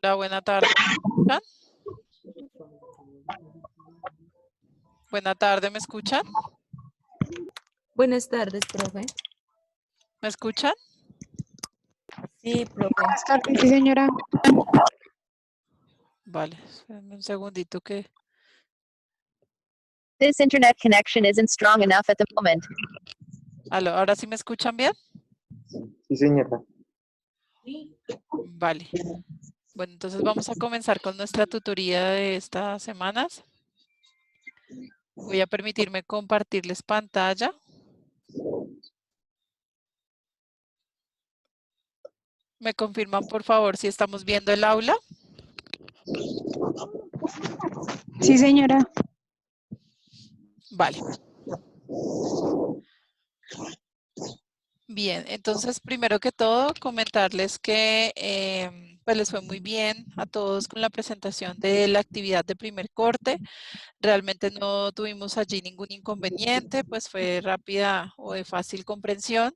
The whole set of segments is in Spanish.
Hola, buena tarde. ¿Me escuchan? Buena tarde, ¿me escuchan? Buenas tardes, profe. ¿Me escuchan? Sí, profe. Buenas tardes, sí, señora. Vale, espérenme un segundito que... This internet connection isn't strong enough at the moment. Aló, ¿ahora sí me escuchan bien? Sí, señora. Vale. Bueno, entonces vamos a comenzar con nuestra tutoría de estas semanas. Voy a permitirme compartirles pantalla. ¿Me confirman, por favor, si estamos viendo el aula? Sí, señora. Vale. Bien, entonces primero que todo comentarles que pues les fue muy bien a todos con la presentación de la actividad de primer corte. Realmente no tuvimos allí ningún inconveniente, pues fue rápida o de fácil comprensión.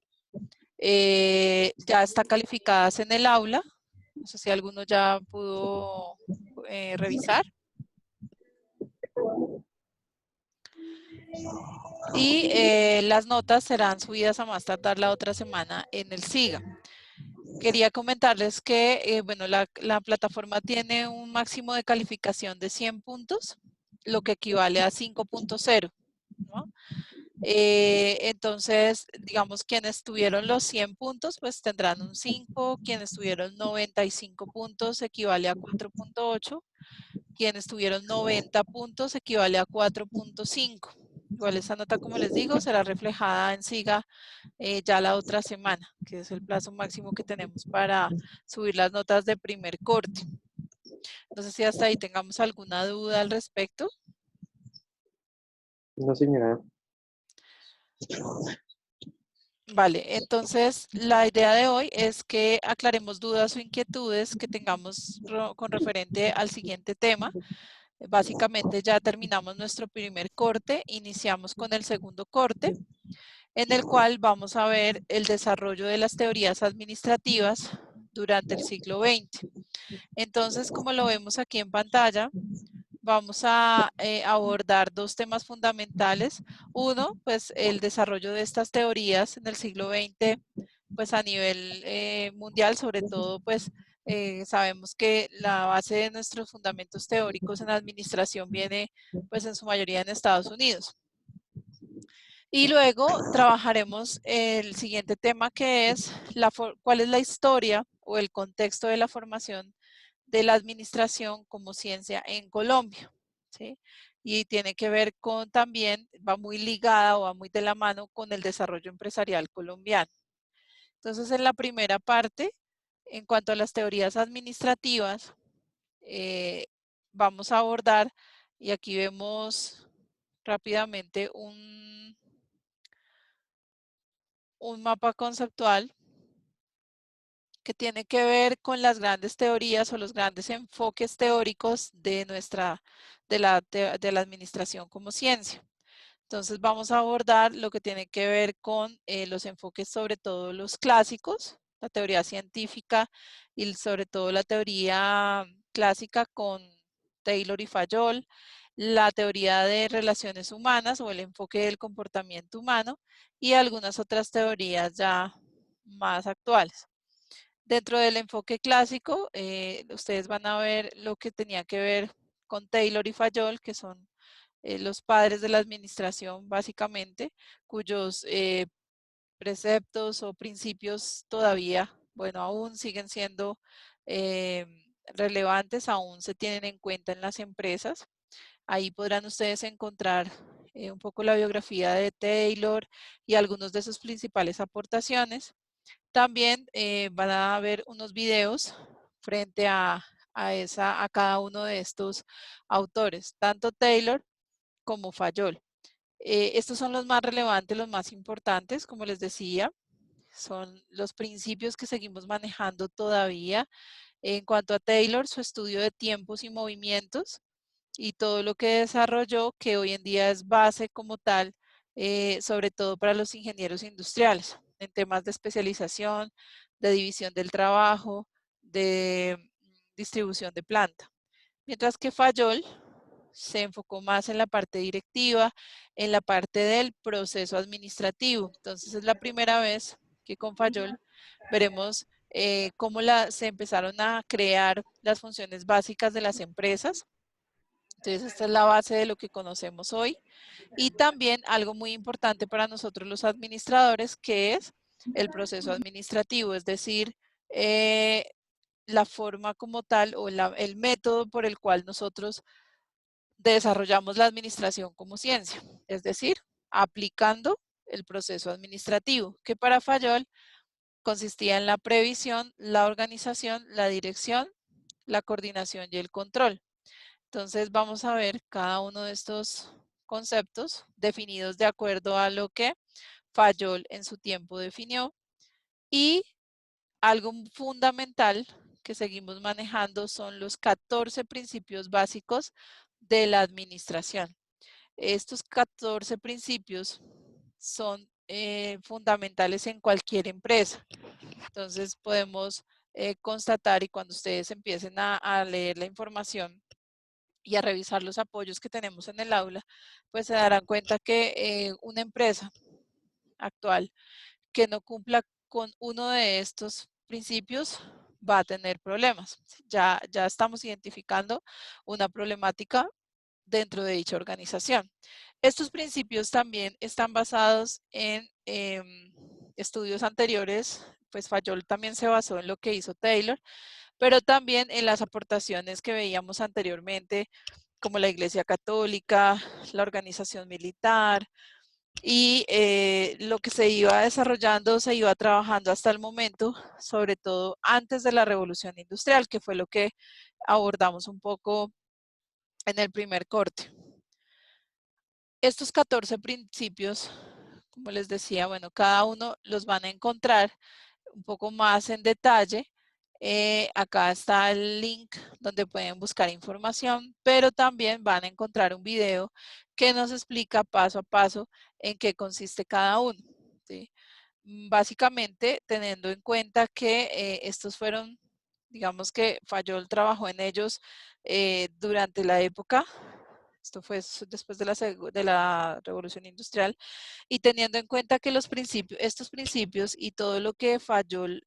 Ya está calificadas en el aula. No sé si alguno ya pudo revisar. Y las notas serán subidas a más tardar la otra semana en el SIGA. Quería comentarles que, bueno, la plataforma tiene un máximo de calificación de 100 puntos, lo que equivale a 5.0, ¿no? Entonces, digamos, quienes tuvieron los 100 puntos, pues tendrán un 5, quienes tuvieron 95 puntos equivale a 4.8, quienes tuvieron 90 puntos equivale a 4.5. Igual esa nota, como les digo, será reflejada en SIGA ya la otra semana, que es el plazo máximo que tenemos para subir las notas de primer corte. No sé si hasta ahí tengamos alguna duda al respecto. No, señora. Vale, entonces la idea de hoy es que aclaremos dudas o inquietudes que tengamos con referente al siguiente tema. Básicamente ya terminamos nuestro primer corte, iniciamos con el segundo corte, en el cual vamos a ver el desarrollo de las teorías administrativas durante el siglo XX. Entonces, como lo vemos aquí en pantalla, vamos a abordar dos temas fundamentales. Uno, pues el desarrollo de estas teorías en el siglo XX, pues a nivel mundial, sobre todo, pues sabemos que la base de nuestros fundamentos teóricos en administración viene, pues en su mayoría en Estados Unidos. Y luego trabajaremos el siguiente tema, que es cuál es la historia o el contexto de la formación de la administración como ciencia en Colombia, ¿sí? Y tiene que ver con también, va muy ligada o va muy de la mano con el desarrollo empresarial colombiano. Entonces, en la primera parte, en cuanto a las teorías administrativas, vamos a abordar, y aquí vemos rápidamente un mapa conceptual que tiene que ver con las grandes teorías o los grandes enfoques teóricos de la administración como ciencia. Entonces vamos a abordar lo que tiene que ver con los enfoques, sobre todo los clásicos, la teoría científica y sobre todo la teoría clásica con Taylor y Fayol, la teoría de relaciones humanas o el enfoque del comportamiento humano y algunas otras teorías ya más actuales. Dentro del enfoque clásico, ustedes van a ver lo que tenía que ver con Taylor y Fayol, que son los padres de la administración, básicamente, cuyos preceptos o principios todavía, bueno, aún siguen siendo relevantes, aún se tienen en cuenta en las empresas. Ahí podrán ustedes encontrar un poco la biografía de Taylor y algunos de sus principales aportaciones. También van a ver unos videos frente a cada uno de estos autores, tanto Taylor como Fayol. Estos son los más relevantes, los más importantes, como les decía, son los principios que seguimos manejando todavía. En cuanto a Taylor, su estudio de tiempos y movimientos y todo lo que desarrolló, que hoy en día es base como tal, sobre todo para los ingenieros industriales, en temas de especialización, de división del trabajo, de distribución de planta. Mientras que Fayol se enfocó más en la parte directiva, en la parte del proceso administrativo. Entonces es la primera vez que con Fayol veremos cómo se empezaron a crear las funciones básicas de las empresas. Entonces esta es la base de lo que conocemos hoy. Y también algo muy importante para nosotros los administradores, que es el proceso administrativo, es decir, la forma como tal o el método por el cual nosotros desarrollamos la administración como ciencia, es decir, aplicando el proceso administrativo, que para Fayol consistía en la previsión, la organización, la dirección, la coordinación y el control. Entonces vamos a ver cada uno de estos conceptos definidos de acuerdo a lo que Fayol en su tiempo definió, y algo fundamental que seguimos manejando son los 14 principios básicos de la administración. Estos 14 principios son fundamentales en cualquier empresa. Entonces podemos constatar, y cuando ustedes empiecen a leer la información y a revisar los apoyos que tenemos en el aula, pues se darán cuenta que una empresa actual que no cumpla con uno de estos principios va a tener problemas. Ya estamos identificando una problemática dentro de dicha organización. Estos principios también están basados en estudios anteriores, pues Fayol también se basó en lo que hizo Taylor, pero también en las aportaciones que veíamos anteriormente, como la Iglesia Católica, la organización militar, y lo que se iba desarrollando, se iba trabajando hasta el momento, sobre todo antes de la Revolución Industrial, que fue lo que abordamos un poco en el primer corte. Estos 14 principios, como les decía, bueno, cada uno los van a encontrar un poco más en detalle. Acá está el link donde pueden buscar información, pero también van a encontrar un video que nos explica paso a paso en qué consiste cada uno, ¿sí? Básicamente, teniendo en cuenta que estos fueron, digamos que Fayol trabajó en ellos durante la época, esto fue después de la Revolución Industrial, y teniendo en cuenta que estos principios y todo lo que Fayol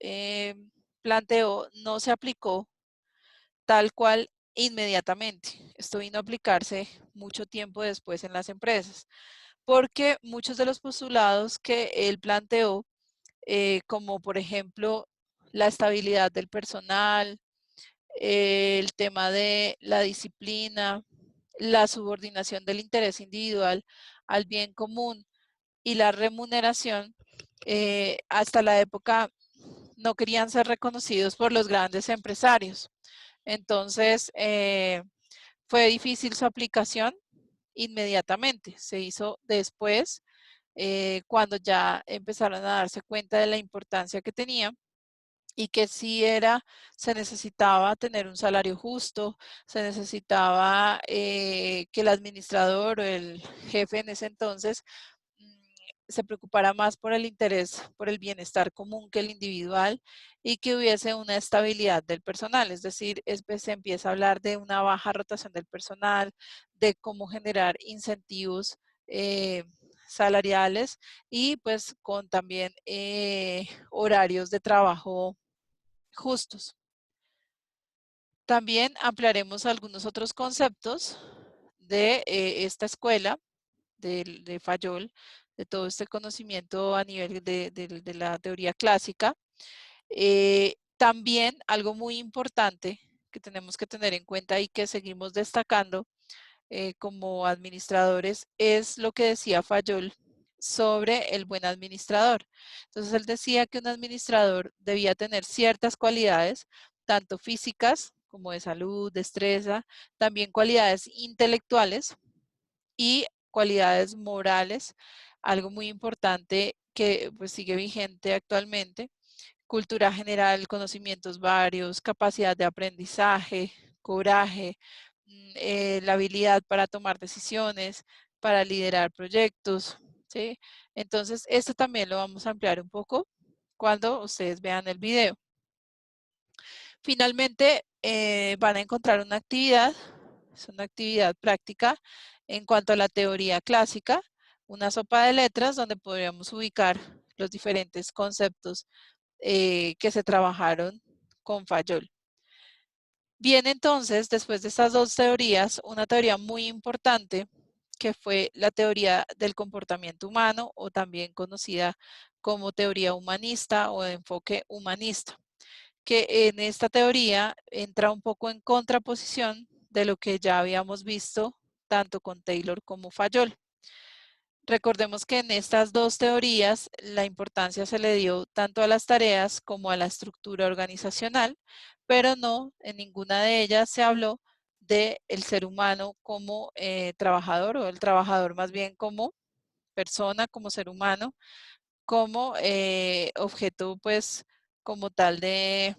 planteó no se aplicó tal cual inmediatamente. Esto vino a aplicarse mucho tiempo después en las empresas, porque muchos de los postulados que él planteó, como por ejemplo la estabilidad del personal, el tema de la disciplina, la subordinación del interés individual al bien común y la remuneración, hasta la época no querían ser reconocidos por los grandes empresarios. Entonces, fue difícil su aplicación inmediatamente. Se hizo después, cuando ya empezaron a darse cuenta de la importancia que tenía y que sí se necesitaba tener un salario justo, se necesitaba que el administrador o el jefe en ese entonces se preocupara más por el interés, por el bienestar común que el individual, y que hubiese una estabilidad del personal. Es decir, se empieza a hablar de una baja rotación del personal, de cómo generar incentivos salariales y pues con también horarios de trabajo justos. También ampliaremos algunos otros conceptos de esta escuela de Fayol, de todo este conocimiento a nivel de la teoría clásica. También algo muy importante que tenemos que tener en cuenta y que seguimos destacando como administradores es lo que decía Fayol sobre el buen administrador. Entonces él decía que un administrador debía tener ciertas cualidades, tanto físicas como de salud, destreza, también cualidades intelectuales y cualidades morales, algo muy importante que pues sigue vigente actualmente: cultura general, conocimientos varios, capacidad de aprendizaje, coraje, la habilidad para tomar decisiones, para liderar proyectos, ¿sí? Entonces, esto también lo vamos a ampliar un poco cuando ustedes vean el video. Finalmente, van a encontrar una actividad, es una actividad práctica en cuanto a la teoría clásica, una sopa de letras donde podríamos ubicar los diferentes conceptos que se trabajaron con Fayol. Bien, entonces, después de estas dos teorías, una teoría muy importante que fue la teoría del comportamiento humano o también conocida como teoría humanista o de enfoque humanista, que en esta teoría entra un poco en contraposición de lo que ya habíamos visto tanto con Taylor como Fayol. Recordemos que en estas dos teorías la importancia se le dio tanto a las tareas como a la estructura organizacional, pero no en ninguna de ellas se habló del ser humano como trabajador o el trabajador más bien como persona, como ser humano, como objeto pues como tal de,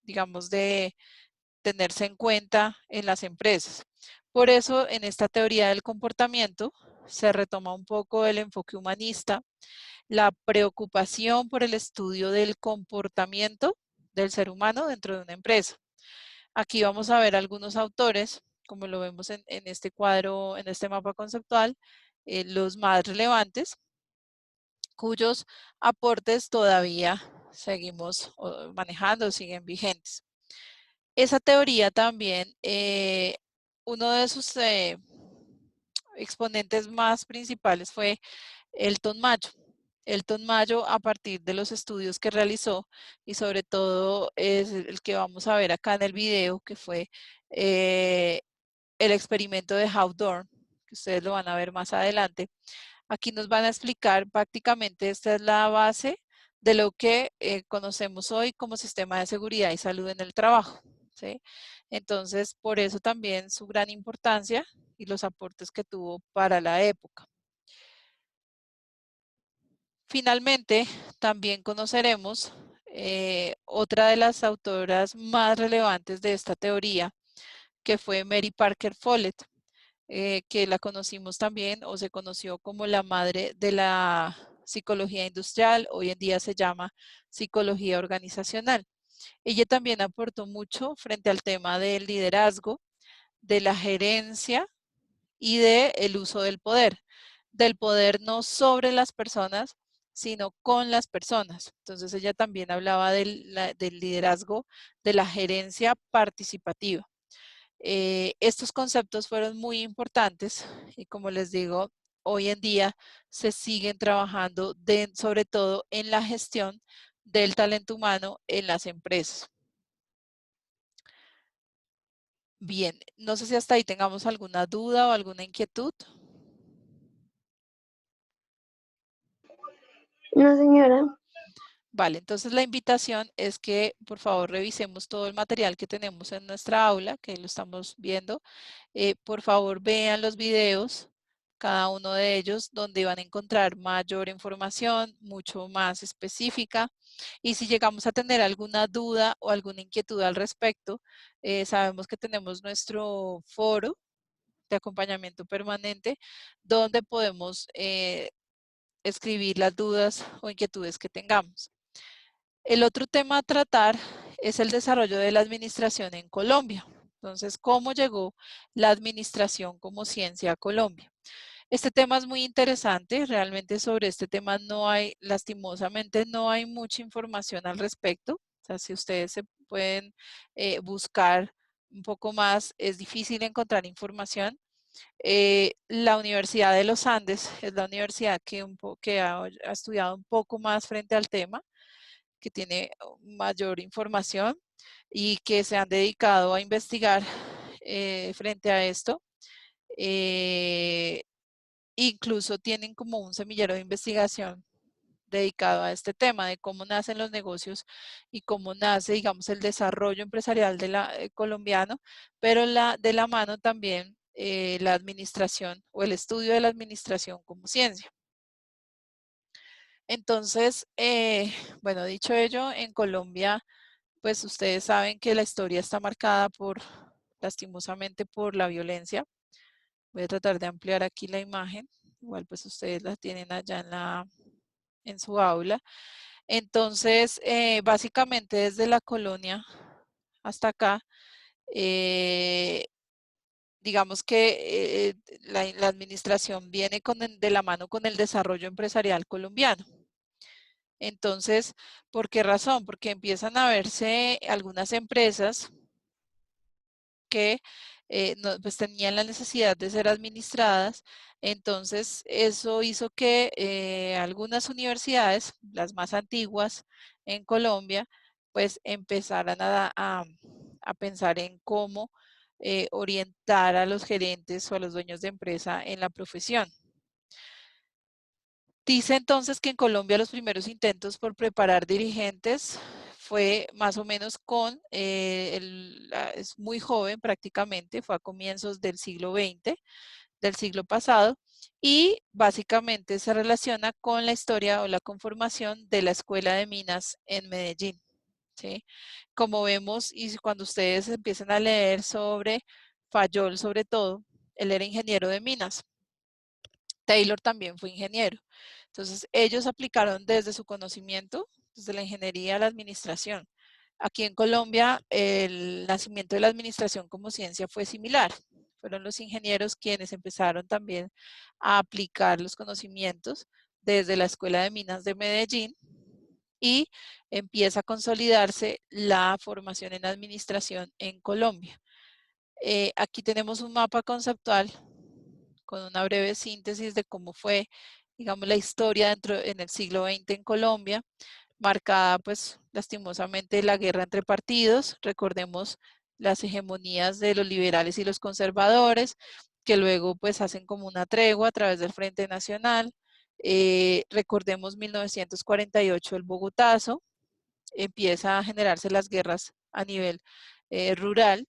digamos, de tenerse en cuenta en las empresas. Por eso, en esta teoría del comportamiento se retoma un poco el enfoque humanista, la preocupación por el estudio del comportamiento del ser humano dentro de una empresa. Aquí vamos a ver algunos autores, como lo vemos en este cuadro, en este mapa conceptual, los más relevantes, cuyos aportes todavía seguimos manejando, siguen vigentes. Esa teoría también, uno de sus exponentes más principales fue Elton Mayo. Elton Mayo, a partir de los estudios que realizó, y sobre todo es el que vamos a ver acá en el video, que fue el experimento de Hawthorne, que ustedes lo van a ver más adelante. Aquí nos van a explicar prácticamente, esta es la base de lo que conocemos hoy como sistema de seguridad y salud en el trabajo, ¿sí? Entonces, por eso también su gran importancia y los aportes que tuvo para la época. Finalmente, también conoceremos otra de las autoras más relevantes de esta teoría, que fue Mary Parker Follett, que la conocimos también o se conoció como la madre de la psicología industrial, hoy en día se llama psicología organizacional. Ella también aportó mucho frente al tema del liderazgo, de la gerencia y del uso del poder no sobre las personas, sino con las personas. Entonces ella también hablaba del liderazgo, de la gerencia participativa. Estos conceptos fueron muy importantes y como les digo, hoy en día se siguen trabajando sobre todo en la gestión del talento humano en las empresas. Bien, no sé si hasta ahí tengamos alguna duda o alguna inquietud. No, señora. Vale, entonces la invitación es que por favor revisemos todo el material que tenemos en nuestra aula, que lo estamos viendo. Por favor vean los videos, cada uno de ellos, donde van a encontrar mayor información, mucho más específica. Y si llegamos a tener alguna duda o alguna inquietud al respecto, sabemos que tenemos nuestro foro de acompañamiento permanente, donde podemos escribir las dudas o inquietudes que tengamos. El otro tema a tratar es el desarrollo de la administración en Colombia. Entonces, ¿cómo llegó la administración como ciencia a Colombia? Este tema es muy interesante, realmente sobre este tema no hay, lastimosamente, no hay mucha información al respecto. O sea, si ustedes se pueden buscar un poco más, es difícil encontrar información. La Universidad de los Andes es la universidad que ha estudiado un poco más frente al tema, que tiene mayor información y que se han dedicado a investigar frente a esto. Incluso tienen como un semillero de investigación dedicado a este tema de cómo nacen los negocios y cómo nace, digamos, el desarrollo empresarial colombiano, pero de la mano también la administración o el estudio de la administración como ciencia. Entonces, bueno, dicho ello, en Colombia, pues ustedes saben que la historia está marcada lastimosamente, por la violencia. Voy a tratar de ampliar aquí la imagen. Igual pues ustedes la tienen allá en su aula. Entonces, básicamente desde la colonia hasta acá, digamos que la administración viene de la mano con el desarrollo empresarial colombiano. Entonces, ¿por qué razón? Porque empiezan a verse algunas empresas que pues tenían la necesidad de ser administradas. Entonces, eso hizo que algunas universidades, las más antiguas en Colombia, pues empezaran a pensar en cómo orientar a los gerentes o a los dueños de empresa en la profesión. Dice entonces que en Colombia los primeros intentos por preparar dirigentes fue más o menos es muy joven prácticamente, fue a comienzos del siglo XX, del siglo pasado, y básicamente se relaciona con la historia o la conformación de la Escuela de Minas en Medellín. ¿Sí? Como vemos, y cuando ustedes empiezan a leer sobre Fayol, sobre todo, él era ingeniero de minas. Taylor también fue ingeniero. Entonces, ellos aplicaron desde su conocimiento, desde la ingeniería a la administración. Aquí en Colombia, el nacimiento de la administración como ciencia fue similar. Fueron los ingenieros quienes empezaron también a aplicar los conocimientos desde la Escuela de Minas de Medellín y empieza a consolidarse la formación en administración en Colombia. Aquí tenemos un mapa conceptual con una breve síntesis de cómo fue, digamos, la historia en el siglo XX en Colombia, marcada pues lastimosamente la guerra entre partidos. Recordemos las hegemonías de los liberales y los conservadores, que luego pues hacen como una tregua a través del Frente Nacional. Recordemos 1948, el Bogotazo, empieza a generarse las guerras a nivel rural.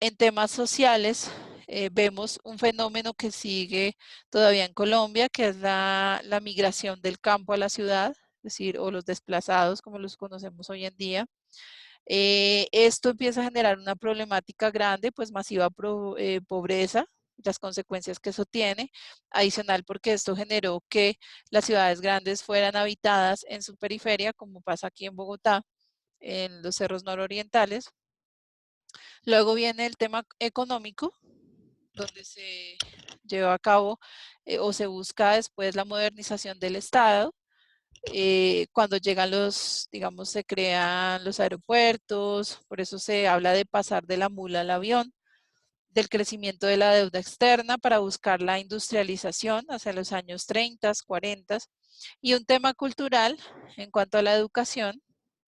En temas sociales, vemos un fenómeno que sigue todavía en Colombia, que es la migración del campo a la ciudad, es decir, o los desplazados, como los conocemos hoy en día. Esto empieza a generar una problemática grande, pues masiva pobreza, las consecuencias que eso tiene, adicional porque esto generó que las ciudades grandes fueran habitadas en su periferia, como pasa aquí en Bogotá, en los cerros nororientales. Luego viene el tema económico, donde se lleva a cabo o se busca después la modernización del Estado. Cuando llegan digamos, se crean los aeropuertos, por eso se habla de pasar de la mula al avión, del crecimiento de la deuda externa para buscar la industrialización hacia los años 30, 40, y un tema cultural en cuanto a la educación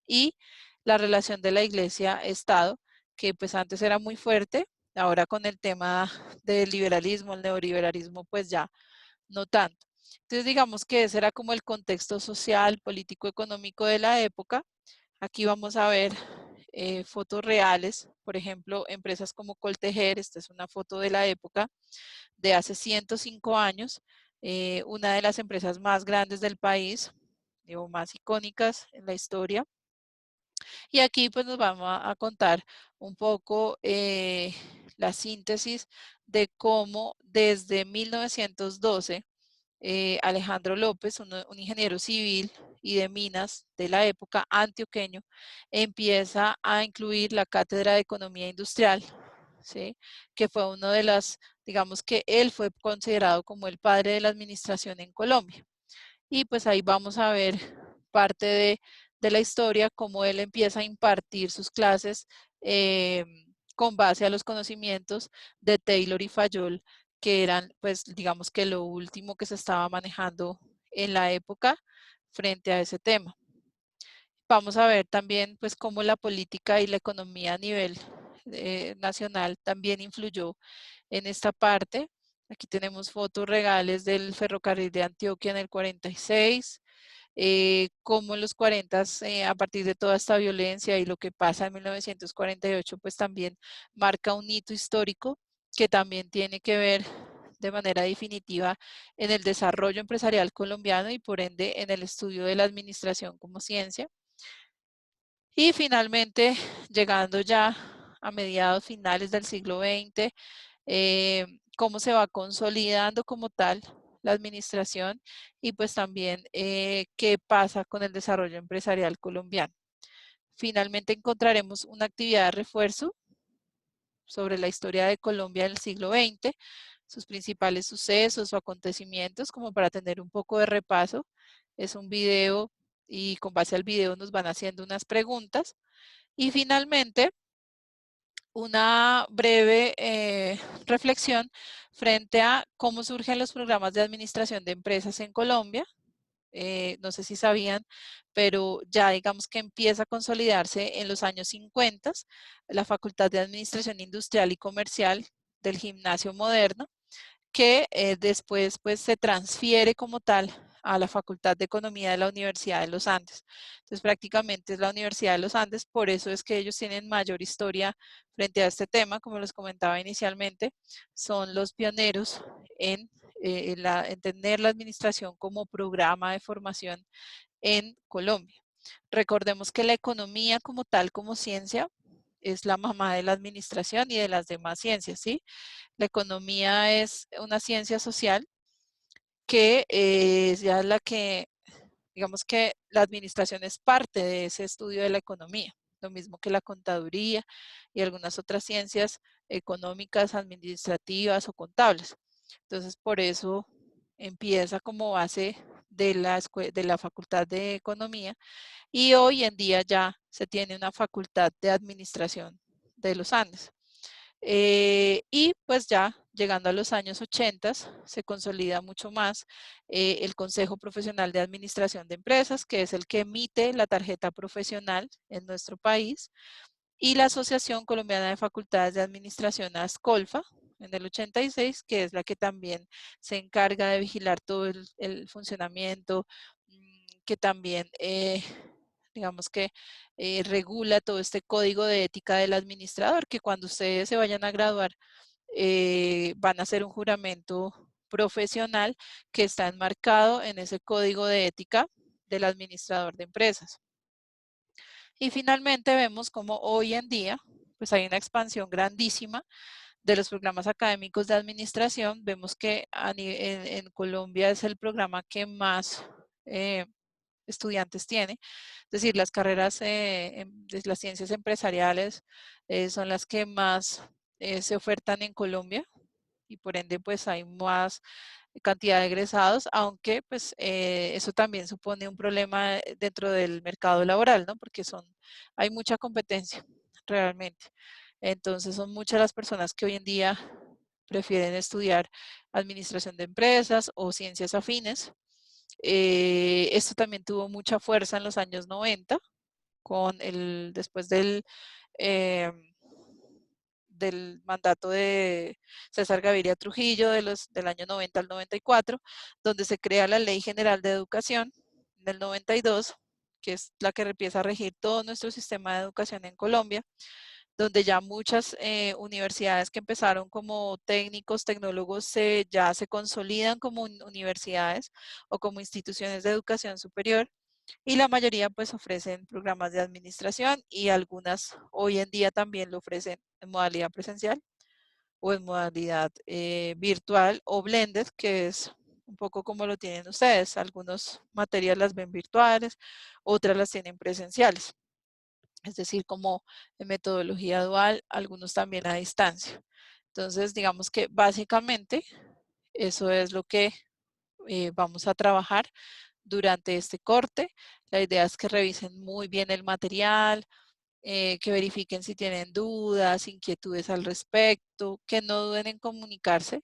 y la relación de la iglesia-estado, que pues antes era muy fuerte, ahora con el tema del liberalismo, el neoliberalismo, pues ya no tanto. Entonces digamos que ese era como el contexto social, político, económico de la época. Aquí vamos a ver fotos reales, por ejemplo, empresas como Coltejer, esta es una foto de la época de hace 105 años, una de las empresas más grandes del país, digo, más icónicas en la historia. Y aquí pues nos vamos a contar un poco la síntesis de cómo desde 1912 Alejandro López, un ingeniero civil y de minas de la época antioqueño, empieza a incluir la cátedra de economía industrial, ¿sí? Que fue uno de las, digamos que él fue considerado como el padre de la administración en Colombia. Y pues ahí vamos a ver parte de la historia, cómo él empieza a impartir sus clases con base a los conocimientos de Taylor y Fayol, que eran, pues, digamos que lo último que se estaba manejando en la época frente a ese tema. Vamos a ver también, pues, cómo la política y la economía a nivel nacional también influyó en esta parte. Aquí tenemos fotos regales del ferrocarril de Antioquia en el 46, como en los 40, a partir de toda esta violencia y lo que pasa en 1948, pues también marca un hito histórico que también tiene que ver de manera definitiva en el desarrollo empresarial colombiano y por ende en el estudio de la administración como ciencia. Y finalmente, llegando ya a mediados finales del siglo XX, cómo se va consolidando como tal la administración y pues también qué pasa con el desarrollo empresarial colombiano. Finalmente encontraremos una actividad de refuerzo sobre la historia de Colombia del siglo XX, sus principales sucesos o acontecimientos, como para tener un poco de repaso. Es un video y con base al video nos van haciendo unas preguntas. Y finalmente, una breve reflexión frente a cómo surgen los programas de administración de empresas en Colombia. No sé si sabían, pero ya digamos que empieza a consolidarse en los años 50 la Facultad de Administración Industrial y Comercial del Gimnasio Moderno, que después pues se transfiere como tal a la Facultad de Economía de la Universidad de los Andes. Entonces prácticamente es la Universidad de los Andes, por eso es que ellos tienen mayor historia frente a este tema, como les comentaba inicialmente, son los pioneros en tener la administración como programa de formación en Colombia. Recordemos que la economía como tal, como ciencia, es la mamá de la administración y de las demás ciencias, ¿sí? La economía es una ciencia social que es ya la que, digamos que la administración es parte de ese estudio de la economía, lo mismo que la contaduría y algunas otras ciencias económicas, administrativas o contables. Entonces, por eso empieza como base de la Facultad de Economía y hoy en día ya se tiene una Facultad de Administración de los Andes. Y pues ya llegando a los años 80 se consolida mucho más el Consejo Profesional de Administración de Empresas, que es el que emite la tarjeta profesional en nuestro país, y la Asociación Colombiana de Facultades de Administración, ASCOLFA, en el 86, que es la que también se encarga de vigilar todo el funcionamiento, que también digamos que regula todo este código de ética del administrador, que cuando ustedes se vayan a graduar van a hacer un juramento profesional que está enmarcado en ese código de ética del administrador de empresas. Y finalmente vemos como hoy en día pues hay una expansión grandísima de los programas académicos de administración. Vemos que en Colombia es el programa que más estudiantes tiene. Es decir, las carreras de las ciencias empresariales son las que más se ofertan en Colombia y por ende pues hay más cantidad de egresados, aunque pues eso también supone un problema dentro del mercado laboral, ¿no? Porque hay mucha competencia realmente. Entonces son muchas las personas que hoy en día prefieren estudiar administración de empresas o ciencias afines. Esto también tuvo mucha fuerza en los años 90, después eh, del mandato de César Gaviria Trujillo del año 90 al 94, donde se crea la Ley General de Educación del 92, que es la que empieza a regir todo nuestro sistema de educación en Colombia, donde ya muchas universidades que empezaron como técnicos, tecnólogos, ya se consolidan como universidades o como instituciones de educación superior, y la mayoría pues ofrecen programas de administración y algunas hoy en día también lo ofrecen en modalidad presencial o en modalidad virtual o blended, que es un poco como lo tienen ustedes. Algunas materias las ven virtuales, otras las tienen presenciales. Es decir, como en metodología dual, algunos también a distancia. Entonces, digamos que básicamente eso es lo que vamos a trabajar durante este corte. La idea es que revisen muy bien el material, que verifiquen si tienen dudas, inquietudes al respecto, que no duden en comunicarse.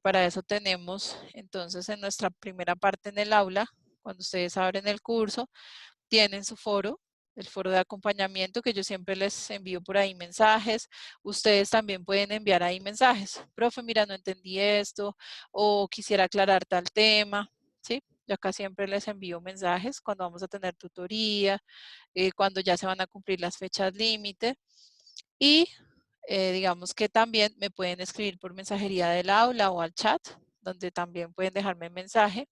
Para eso tenemos entonces en nuestra primera parte en el aula, cuando ustedes abren el curso, tienen su foro, el foro de acompañamiento, que yo siempre les envío por ahí mensajes. Ustedes también pueden enviar ahí mensajes. Profe, mira, no entendí esto, o quisiera aclarar tal tema, ¿sí? Yo acá siempre les envío mensajes cuando vamos a tener tutoría, cuando ya se van a cumplir las fechas límite. Y digamos que también me pueden escribir por mensajería del aula o al chat, donde también pueden dejarme mensaje,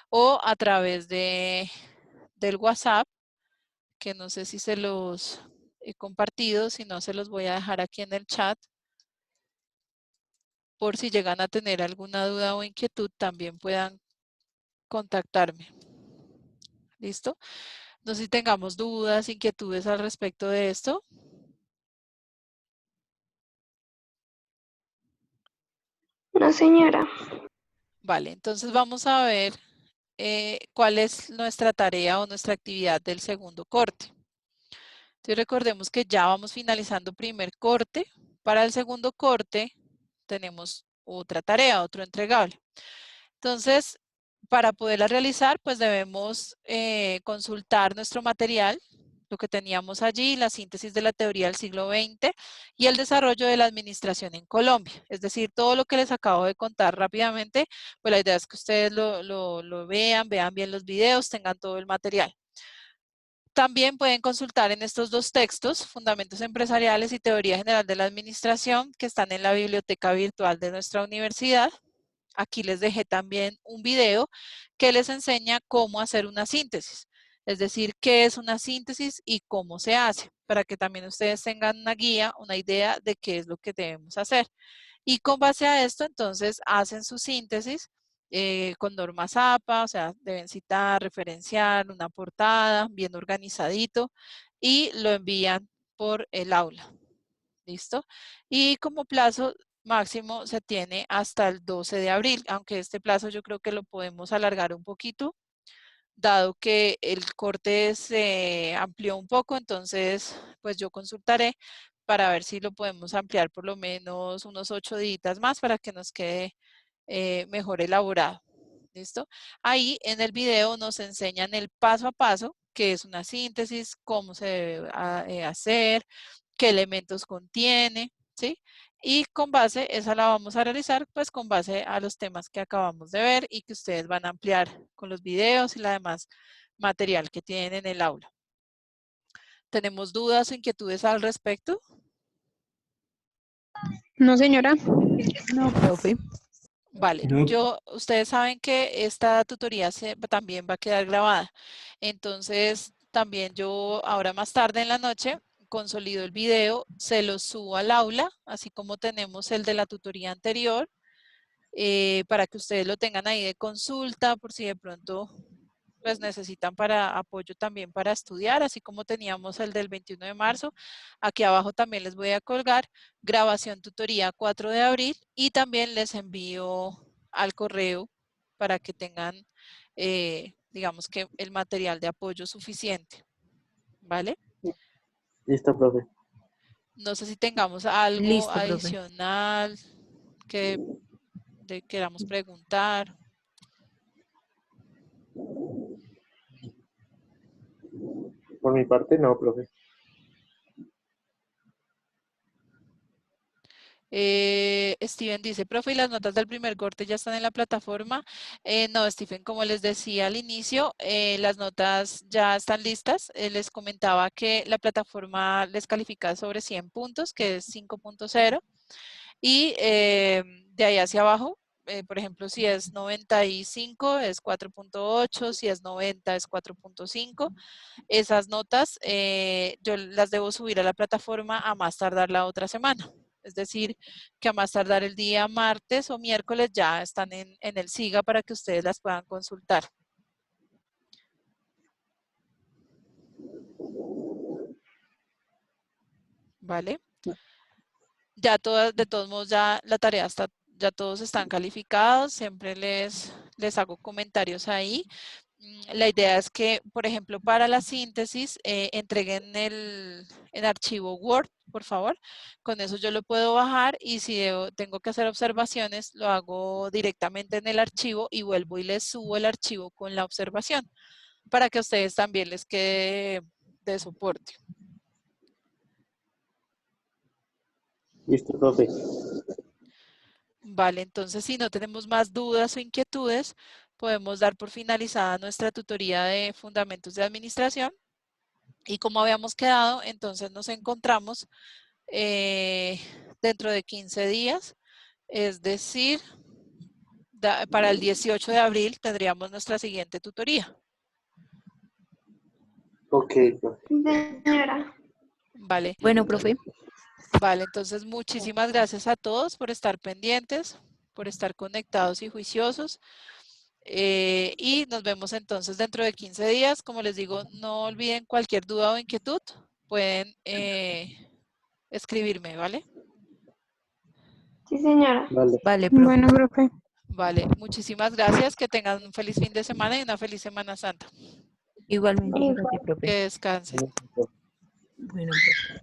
o a través del WhatsApp, que no sé si se los he compartido, si no se los voy a dejar aquí en el chat, por si llegan a tener alguna duda o inquietud, también puedan contactarme. ¿Listo? No sé si tengamos dudas, inquietudes al respecto de esto. No, señora. Vale, entonces vamos a ver cuál es nuestra tarea o nuestra actividad del segundo corte. Entonces recordemos que ya vamos finalizando primer corte. Para el segundo corte tenemos otra tarea, otro entregable. Entonces, para poderla realizar, pues debemos consultar nuestro material, lo que teníamos allí, la síntesis de la teoría del siglo XX y el desarrollo de la administración en Colombia. Es decir, todo lo que les acabo de contar rápidamente, pues la idea es que ustedes lo vean bien los videos, tengan todo el material. También pueden consultar en estos dos textos, Fundamentos Empresariales y Teoría General de la Administración, que están en la biblioteca virtual de nuestra universidad. Aquí les dejé también un video que les enseña cómo hacer una síntesis. Es decir, qué es una síntesis y cómo se hace, para que también ustedes tengan una guía, una idea de qué es lo que debemos hacer. Y con base a esto, entonces, hacen su síntesis con normas APA, o sea, deben citar, referenciar, una portada, bien organizadito, y lo envían por el aula. ¿Listo? Y como plazo máximo se tiene hasta el 12 de abril, aunque este plazo yo creo que lo podemos alargar un poquito, dado que el corte se amplió un poco, entonces pues yo consultaré para ver si lo podemos ampliar por lo menos unos 8 días más para que nos quede mejor elaborado. ¿Listo? Ahí en el video nos enseñan el paso a paso, que es una síntesis, cómo se debe hacer, qué elementos contiene, ¿sí? Y con base, esa la vamos a realizar pues con base a los temas que acabamos de ver y que ustedes van a ampliar con los videos y la demás material que tienen en el aula. ¿Tenemos dudas o inquietudes al respecto? No, señora. No, profe. Vale, ustedes saben que esta tutoría también va a quedar grabada. Entonces, también yo ahora más tarde en la noche consolido el video, se lo subo al aula, así como tenemos el de la tutoría anterior, para que ustedes lo tengan ahí de consulta, por si de pronto pues necesitan para apoyo también para estudiar, así como teníamos el del 21 de marzo. Aquí abajo también les voy a colgar grabación tutoría 4 de abril y también les envío al correo para que tengan, digamos que el material de apoyo suficiente. ¿Vale? Listo, profe. No sé si tengamos algo Listo, profe. adicional que queramos preguntar. Por mi parte, no, profe. Steven dice, profe, ¿y las notas del primer corte ya están en la plataforma? No, Steven, como les decía al inicio, las notas ya están listas. Les comentaba que la plataforma les califica sobre 100 puntos, que es 5.0. Y de ahí hacia abajo, por ejemplo, si es 95 es 4.8, si es 90 es 4.5. Esas notas yo las debo subir a la plataforma a más tardar la otra semana. Es decir, que a más tardar el día martes o miércoles ya están en el SIGA para que ustedes las puedan consultar. ¿Vale? Ya todas, de todos modos, ya la tarea está, ya todos están calificados, siempre les hago comentarios ahí. La idea es que, por ejemplo, para la síntesis, entreguen el archivo Word, por favor. Con eso yo lo puedo bajar y si tengo que hacer observaciones, lo hago directamente en el archivo y vuelvo y les subo el archivo con la observación para que a ustedes también les quede de soporte. Listo, profe. Vale, entonces si no tenemos más dudas o inquietudes, podemos dar por finalizada nuestra tutoría de Fundamentos de Administración. Y como habíamos quedado, entonces nos encontramos dentro de 15 días, es decir, para el 18 de abril tendríamos nuestra siguiente tutoría. Ok, profe. Señora. Vale, Bueno, profe. vale, entonces muchísimas gracias a todos por estar pendientes, por estar conectados y juiciosos. Y nos vemos entonces dentro de 15 días. Como les digo, no olviden cualquier duda o inquietud, pueden escribirme, ¿vale? Sí, señora. Vale. Vale, profe. Bueno, profe. Vale, muchísimas gracias. Que tengan un feliz fin de semana y una feliz Semana Santa. Igualmente para Igual. ti, profe. Que descansen. Bueno, profe.